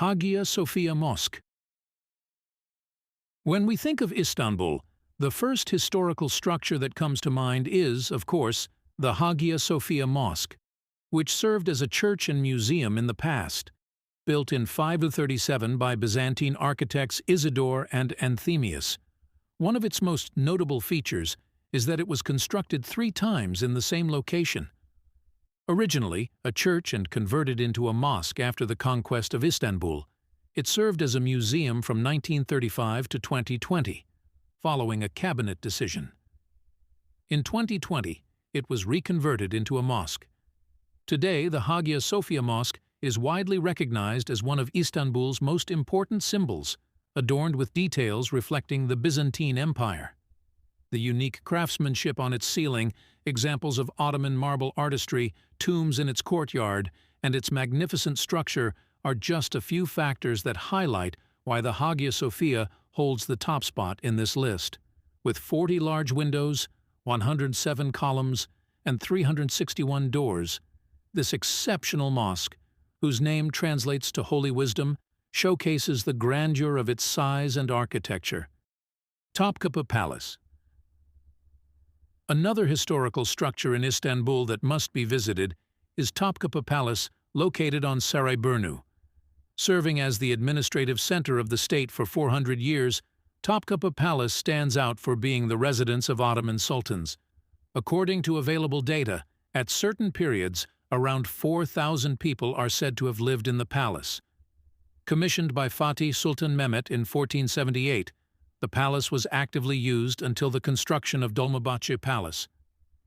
Hagia Sophia Mosque. When we think of Istanbul, the first historical structure that comes to mind is, of course, the Hagia Sophia Mosque, which served as a church and museum in the past. Built in 537 by Byzantine architects Isidore and Anthemius. One of its most notable features is that it was constructed 3 times in the same location. Originally a church and converted into a mosque after the conquest of Istanbul, it served as a museum from 1935 to 2020, following a cabinet decision. In 2020, it was reconverted into a mosque. Today, the Hagia Sophia Mosque is widely recognized as one of Istanbul's most important symbols, adorned with details reflecting the Byzantine Empire. The unique craftsmanship on its ceiling, examples of Ottoman marble artistry, tombs in its courtyard, and its magnificent structure are just a few factors that highlight why the Hagia Sophia holds the top spot in this list. With 40 large windows, 107 columns, and 361 doors, this exceptional mosque, whose name translates to Holy Wisdom, showcases the grandeur of its size and architecture. Topa Palace. Another historical structure in Istanbul that must be visited is Topa Palace, located on Sarayburnu. Serving as the administrative center of the state for 400 years, Topa Palace stands out for being the residence of Ottoman sultans. According to available data, at certain periods, around 4,000 people are said to have lived in the palace. Commissioned by Fatih Sultan Mehmet in 1478, the palace was actively used until the construction of Dolmabahce Palace.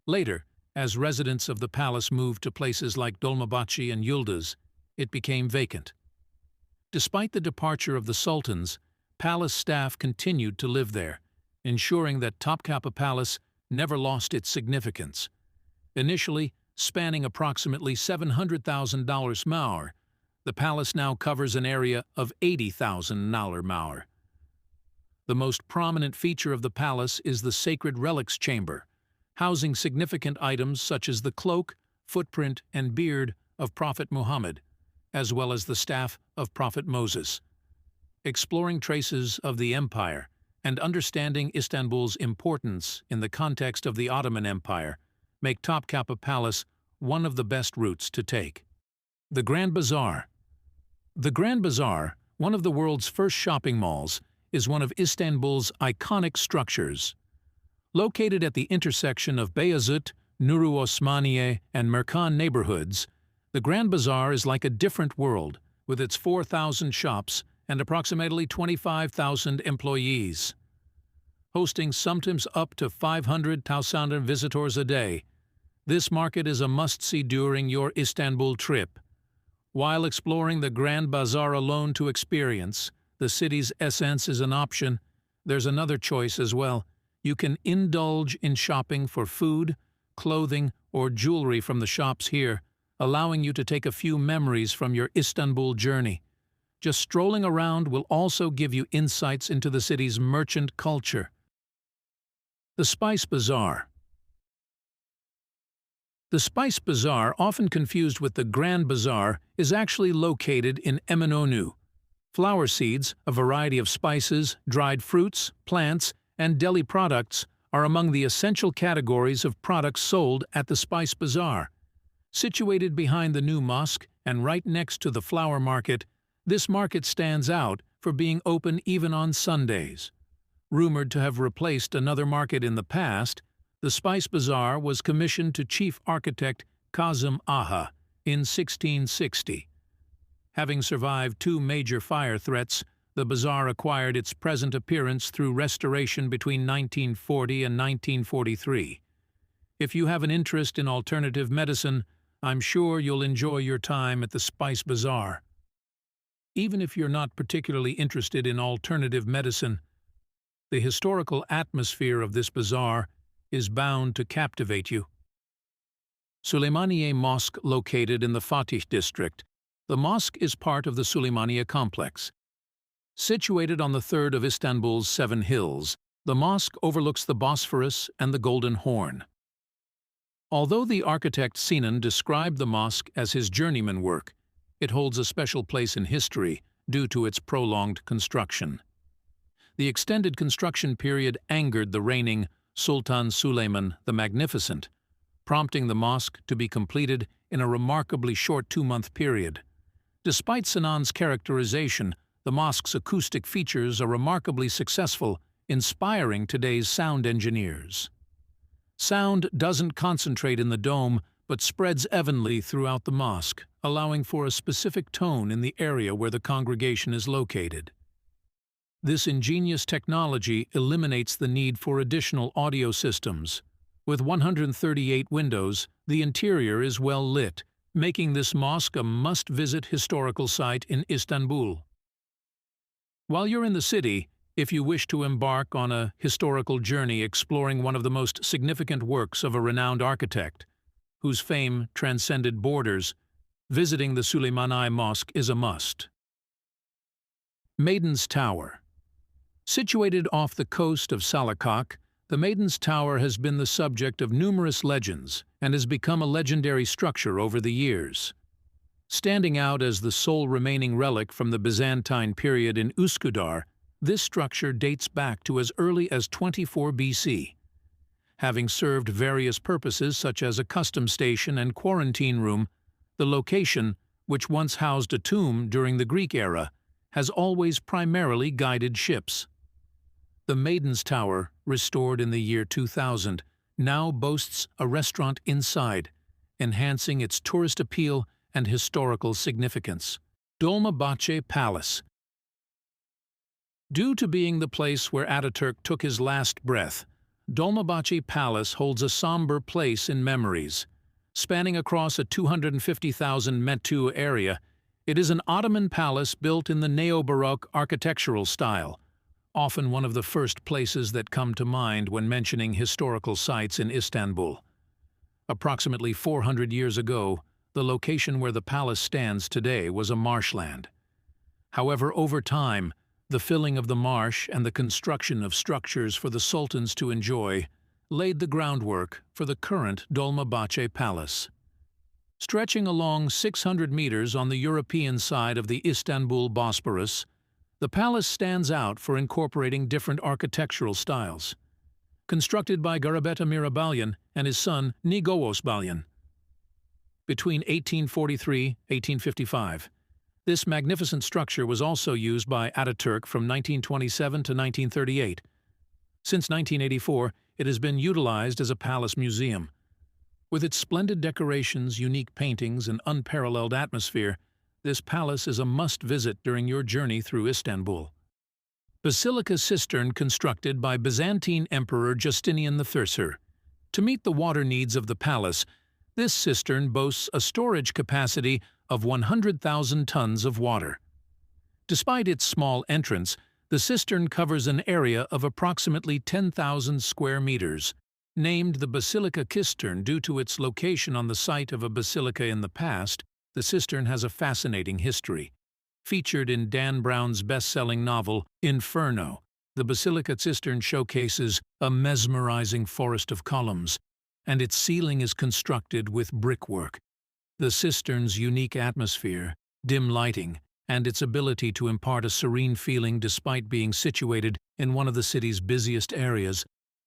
Later, as residents of the palace moved to places like Dolmabahce and Yildiz, it became vacant. Despite the departure of the sultans, palace staff continued to live there, ensuring that Topa Palace never lost its significance. Initially, spanning approximately $700,000 maur, the palace now covers an area of 80,000 maur. The most prominent feature of the palace is the Sacred Relics Chamber, housing significant items such as the cloak, footprint, and beard of Prophet Muhammad, as well as the staff of Prophet Moses. Exploring traces of the empire and understanding Istanbul's importance in the context of the Ottoman Empire make Topa Palace one of the best routes to take. The Grand Bazaar. The Grand Bazaar, one of the world's first shopping malls, is one of Istanbul's iconic structures. Located at the intersection of Beyazıt, Nuri Osmaniye, and Merkan neighborhoods, the Grand Bazaar is like a different world, with its 4,000 shops and approximately 25,000 employees. Hosting sometimes up to 500,000 visitors a day, this market is a must-see during your Istanbul trip. While exploring the Grand Bazaar alone to experience the city's essence is an option, there's another choice as well. You can indulge in shopping for food, clothing, or jewelry from the shops here, allowing you to take a few memories from your Istanbul journey. Just strolling around will also give you insights into the city's merchant culture. The Spice Bazaar. The Spice Bazaar, often confused with the Grand Bazaar, is actually located in Eminönü. Flower seeds, a variety of spices, dried fruits, plants, and deli products are among the essential categories of products sold at the Spice Bazaar. Situated behind the new mosque and right next to the flower market, this market stands out for being open even on Sundays. Rumored to have replaced another market in the past, the Spice Bazaar was commissioned to chief architect Kazım Ağa in 1660. Having survived 2 major fire threats, the bazaar acquired its present appearance through restoration between 1940 and 1943. If you have an interest in alternative medicine, I'm sure you'll enjoy your time at the Spice Bazaar. Even if you're not particularly interested in alternative medicine, the historical atmosphere of this bazaar is bound to captivate you. Süleymaniye Mosque, located in the Fatih district. The mosque is part of the Süleymaniye complex. Situated on the third of Istanbul's 7 hills, the mosque overlooks the Bosphorus and the Golden Horn. Although the architect Sinan described the mosque as his journeyman work, it holds a special place in history due to its prolonged construction. The extended construction period angered the reigning Sultan Süleyman the Magnificent, prompting the mosque to be completed in a remarkably short 2-month period. Despite Sinan's characterization, the mosque's acoustic features are remarkably successful, inspiring today's sound engineers. Sound doesn't concentrate in the dome, but spreads evenly throughout the mosque, allowing for a specific tone in the area where the congregation is located. This ingenious technology eliminates the need for additional audio systems. With 138 windows, the interior is well lit, making this mosque a must-visit historical site in Istanbul. While you're in the city, if you wish to embark on a historical journey exploring one of the most significant works of a renowned architect, whose fame transcended borders, visiting the Süleymaniye Mosque is a must. Maidens Tower. Situated off the coast of Salakak, the Maidens Tower has been the subject of numerous legends and has become a legendary structure over the years. Standing out as the sole remaining relic from the Byzantine period in Üsküdar, this structure dates back to as early as 24 BC. Having served various purposes such as a custom station and quarantine room, the location, which once housed a tomb during the Greek era, has always primarily guided ships. The Maidens Tower, restored in the year 2000, now boasts a restaurant inside, enhancing its tourist appeal and historical significance. Dolmabahce Palace. Due to being the place where Ataturk took his last breath, Dolmabahce Palace holds a somber place in memories. Spanning across a 250,000 metru area, it is an Ottoman palace built in the neo-Baroque architectural style, often one of the first places that come to mind when mentioning historical sites in Istanbul. Approximately 400 years ago, the location where the palace stands today was a marshland. However, over time, the filling of the marsh and the construction of structures for the sultans to enjoy laid the groundwork for the current Dolmabahce Palace. Stretching along 600 meters on the European side of the Istanbul Bosporus, the palace stands out for incorporating different architectural styles. Constructed by Garabeta Mirabalyan and his son Nigos Balyan between 1843–1855, this magnificent structure was also used by Ataturk from 1927 to 1938. Since 1984, it has been utilized as a palace museum. With its splendid decorations, unique paintings, and unparalleled atmosphere, this palace is a must-visit during your journey through Istanbul. Basilica cistern constructed by Byzantine Emperor Justinian III. To meet the water needs of the palace, this cistern boasts a storage capacity of 100,000 tons of water. Despite its small entrance, the cistern covers an area of approximately 10,000 square meters. Named the Basilica Cistern due to its location on the site of a basilica in the past, the cistern has a fascinating history. Featured in Dan Brown's best-selling novel, Inferno, the Basilica Cistern showcases a mesmerizing forest of columns, and its ceiling is constructed with brickwork. The cistern's unique atmosphere, dim lighting, and its ability to impart a serene feeling despite being situated in one of the city's busiest areas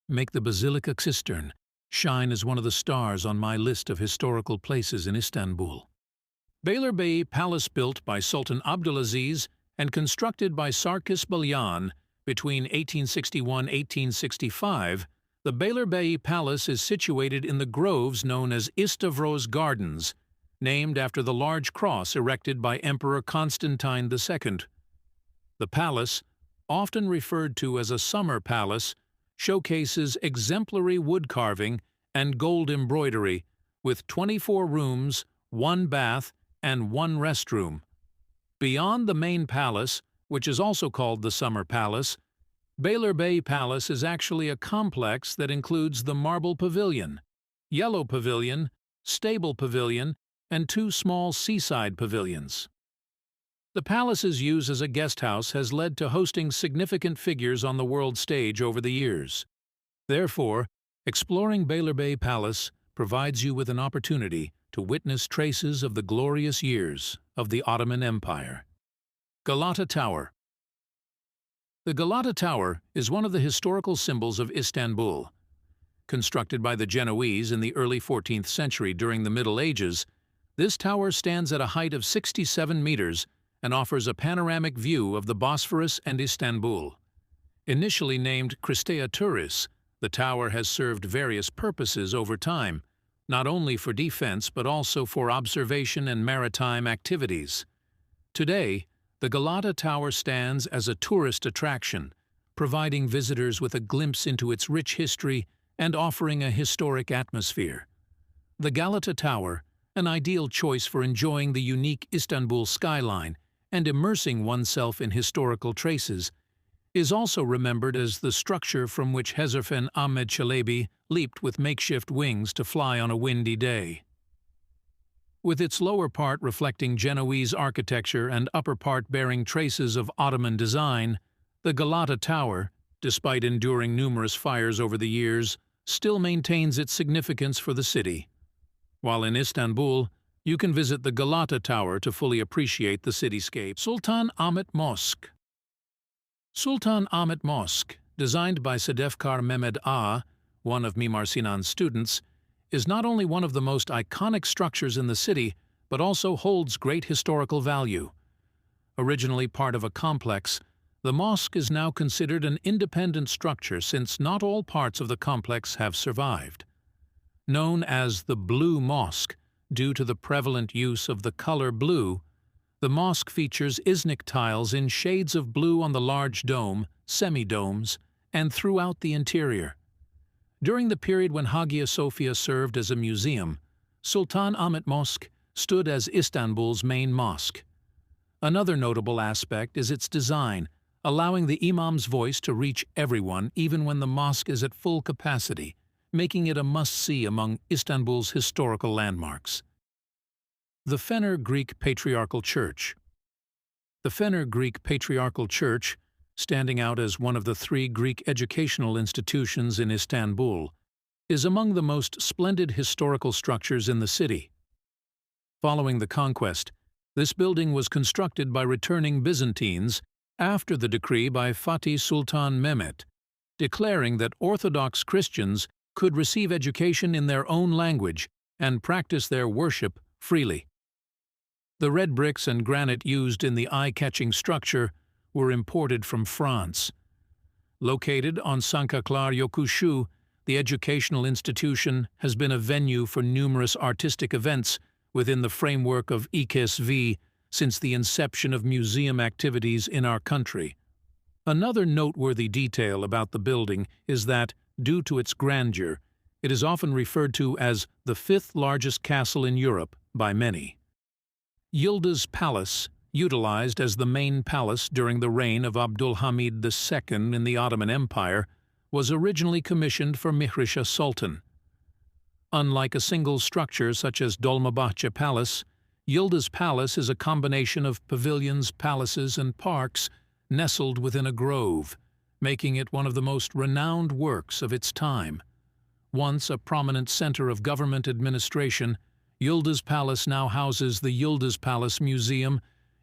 make the Basilica Cistern shine as one of the stars on my list of historical places in Istanbul. Baylor Bay Palace, built by Sultan Abdulaziz and constructed by Sarkis Balyan between 1861–1865, the Baylor Bay Palace is situated in the groves known as Istavros Gardens, named after the large cross erected by Emperor Constantine II. The palace, often referred to as a summer palace, showcases exemplary wood carving and gold embroidery, with 24 rooms, 1 bath, and 1 restroom. Beyond the main palace, which is also called the Summer Palace, Baylor Bay Palace is actually a complex that includes the Marble Pavilion, Yellow Pavilion, Stable Pavilion, and 2 small seaside pavilions. The palace's use as a guesthouse has led to hosting significant figures on the world stage over the years. Therefore, exploring Baylor Bay Palace provides you with an opportunity to witness traces of the glorious years of the Ottoman Empire. Galata Tower. The Galata Tower is one of the historical symbols of Istanbul. Constructed by the Genoese in the early 14th century during the Middle Ages, this tower stands at a height of 67 meters and offers a panoramic view of the Bosphorus and Istanbul. Initially named Christea Touris, the tower has served various purposes over time, not only for defense but also for observation and maritime activities. Today, the Galata Tower stands as a tourist attraction, providing visitors with a glimpse into its rich history and offering a historic atmosphere. The Galata Tower, an ideal choice for enjoying the unique Istanbul skyline and immersing oneself in historical traces, is also remembered as the structure from which Hezarfen Ahmed Çelebi leaped with makeshift wings to fly on a windy day. With its lower part reflecting Genoese architecture and upper part bearing traces of Ottoman design, the Galata Tower, despite enduring numerous fires over the years, still maintains its significance for the city. While in Istanbul, you can visit the Galata Tower to fully appreciate the cityscape. Sultan Ahmed Mosque. Sultan Ahmed Mosque, designed by Sedefkar Mehmed Ağa, one of Mimar Sinan's students, is not only one of the most iconic structures in the city, but also holds great historical value. Originally part of a complex, the mosque is now considered an independent structure since not all parts of the complex have survived. Known as the Blue Mosque, due to the prevalent use of the color blue, the mosque features Iznik tiles in shades of blue on the large dome, semi-domes, and throughout the interior. During the period when Hagia Sophia served as a museum, Sultan Ahmet Mosque stood as Istanbul's main mosque. Another notable aspect is its design, allowing the imam's voice to reach everyone even when the mosque is at full capacity, making it a must-see among Istanbul's historical landmarks. The Fener Greek Patriarchal Church. The Fener Greek Patriarchal Church, standing out as one of the 3 Greek educational institutions in Istanbul, is among the most splendid historical structures in the city. Following the conquest, this building was constructed by returning Byzantines after the decree by Fatih Sultan Mehmet, declaring that Orthodox Christians could receive education in their own language and practice their worship freely. The red bricks and granite used in the eye-catching structure were imported from France. Located on Sancaklar Yokuşu, the educational institution has been a venue for numerous artistic events within the framework of İKSV since the inception of museum activities in our country. Another noteworthy detail about the building is that, due to its grandeur, it is often referred to as the 5th largest castle in Europe by many. Yilda Palace, utilized as the main palace during the reign of Abdülhamid II in the Ottoman Empire, was originally commissioned for Mihrisha Sultan. Unlike a single structure such as Dolmabahce Palace, Yilda Palace is a combination of pavilions, palaces, and parks nestled within a grove, making it one of the most renowned works of its time. Once a prominent center of government administration, Yilda Palace now houses the Yilda Palace Museum,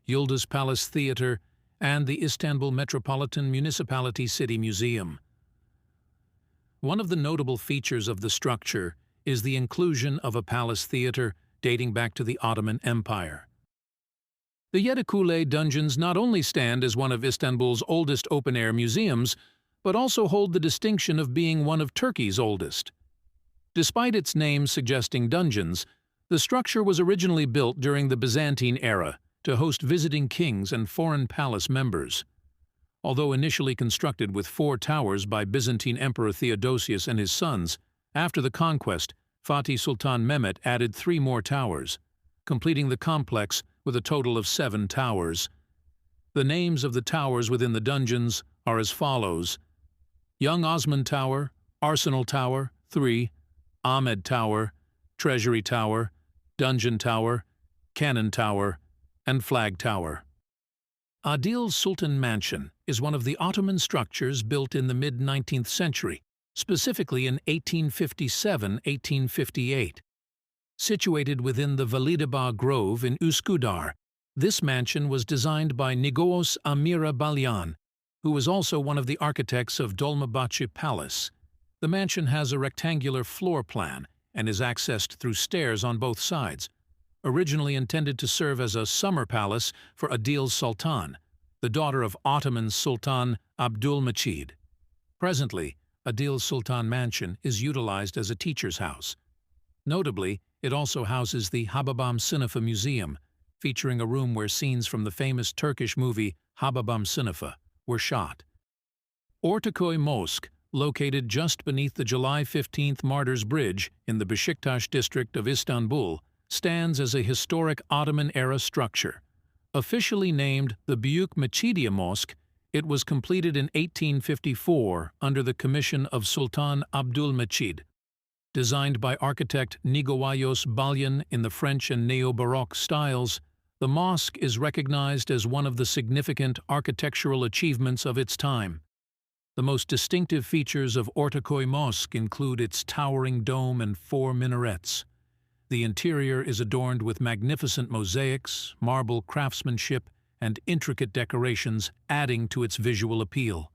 Yilda Palace Theatre, and the Istanbul Metropolitan Municipality City Museum. One of the notable features of the structure is the inclusion of a palace theatre dating back to the Ottoman Empire. The Yaku Dungeons not only stand as one of Istanbul's oldest open-air museums, but also hold the distinction of being one of Turkey's oldest. Despite its name suggesting dungeons, the structure was originally built during the Byzantine era to host visiting kings and foreign palace members. Although initially constructed with 4 towers by Byzantine Emperor Theodosius and his sons, after the conquest, Fatih Sultan Mehmet added 3 more towers, completing the complex with a total of 7 towers. The names of the towers within the dungeons are as follows: Young Osman Tower, Arsenal Tower, 3, Ahmed Tower, Treasury Tower, Dungeon Tower, Cannon Tower, and Flag Tower. Adil's Sultan Mansion is one of the Ottoman structures built in the mid-19th century, specifically in 1857-1858. Situated within the Validebağ Grove in Üsküdar, This mansion was designed by Nigoos Amira Balyan, who was also one of the architects of Dolmabahce Palace. The mansion has a rectangular floor plan and is accessed through stairs on both sides, originally intended to serve as a summer palace for Adil's Sultan, the daughter of Ottoman Sultan Abdülmecid. Presently, Adil's Sultan Mansion is utilized as a teacher's house. Notably, it also houses the Hababam Sınıfı Museum, featuring a room where scenes from the famous Turkish movie Hababam Sınıfı were shot. Ory Mosque, located just beneath the July 15th Martyrs Bridge in the Beşiktaş district of Istanbul, stands as a historic Ottoman-era structure. Officially named the Büyük Mecidiye Mosque, it was completed in 1854 under the commission of Sultan Abdülmecid. Designed by architect Nigoayos Balyan in the French and neo-Baroque styles, the mosque is recognized as one of the significant architectural achievements of its time. The most distinctive features of Ory Mosque include its towering dome and 4 minarets. The interior is adorned with magnificent mosaics, marble craftsmanship, and intricate decorations, adding to its visual appeal.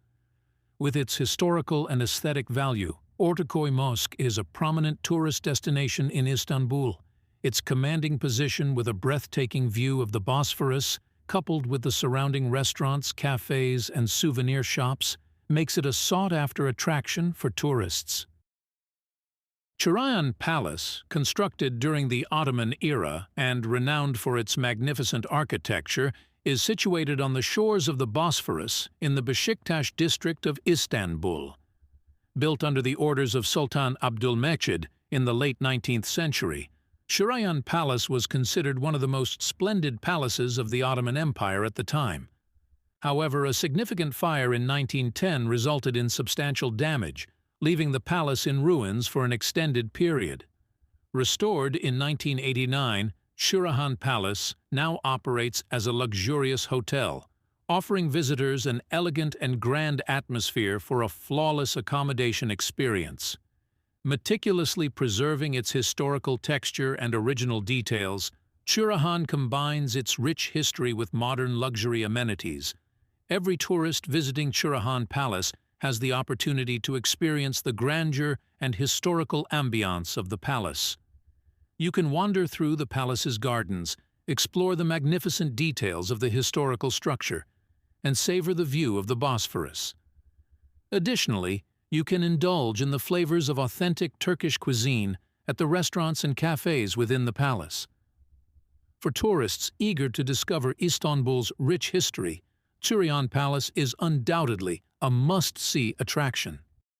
With its historical and aesthetic value, Ory Mosque is a prominent tourist destination in Istanbul. Its commanding position with a breathtaking view of the Bosphorus, coupled with the surrounding restaurants, cafes, and souvenir shops, makes it a sought-after attraction for tourists. Turan Palace, constructed during the Ottoman era and renowned for its magnificent architecture, is situated on the shores of the Bosphorus in the Beşiktaş district of Istanbul. Built under the orders of Sultan Abdülmecid in the late 19th century, Turan Palace was considered one of the most splendid palaces of the Ottoman Empire at the time. However, a significant fire in 1910 resulted in substantial damage, leaving the palace in ruins for an extended period. Restored in 1989, Turan Palace now operates as a luxurious hotel, offering visitors an elegant and grand atmosphere for a flawless accommodation experience. Meticulously preserving its historical texture and original details, Turan combines its rich history with modern luxury amenities. Every tourist visiting Turan Palace has the opportunity to experience the grandeur and historical ambiance of the palace. You can wander through the palace's gardens, explore the magnificent details of the historical structure, and savor the view of the Bosphorus. Additionally, you can indulge in the flavors of authentic Turkish cuisine at the restaurants and cafes within the palace. For tourists eager to discover Istanbul's rich history, Turan Palace is undoubtedly a must-see attraction.